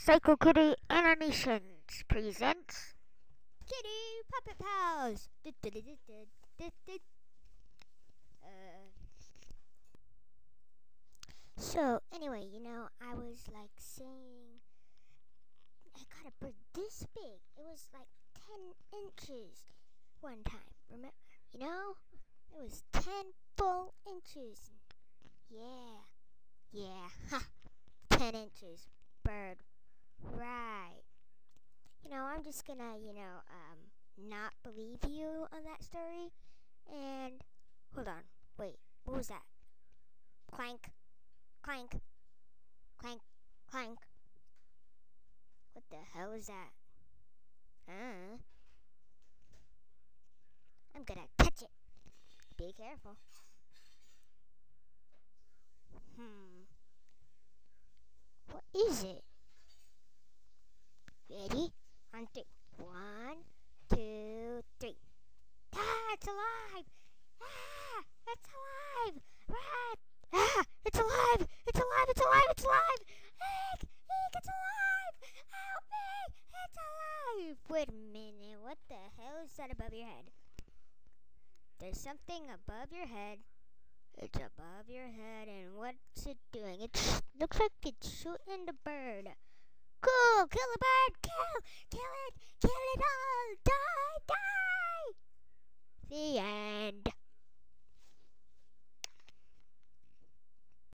Psycho Kitty Animations presents Kitty Puppet Pals. So anyway, I was like saying I got a bird this big. It was like 10 inches one time. Remember? It was 10 full inches. Yeah, 10 inches bird. Right. I'm just gonna, not believe you on that story. And hold on. Wait, what was that? Clank, clank, clank, clank. What the hell is that? I'm gonna touch it. Be careful. What is it? Ready? On three. 1, 2, 3. Ah, it's alive! Ah, it's alive! Ah, it's alive! It's alive! It's alive! It's alive! Eek! Eek! It's alive! Help me! It's alive! Wait a minute. What the hell is that above your head? There's something above your head. It's above your head, and what's it doing? It looks like it's shooting the bird. Cool! Kill the bird! Kill it! Kill it all! Die! Die! The end.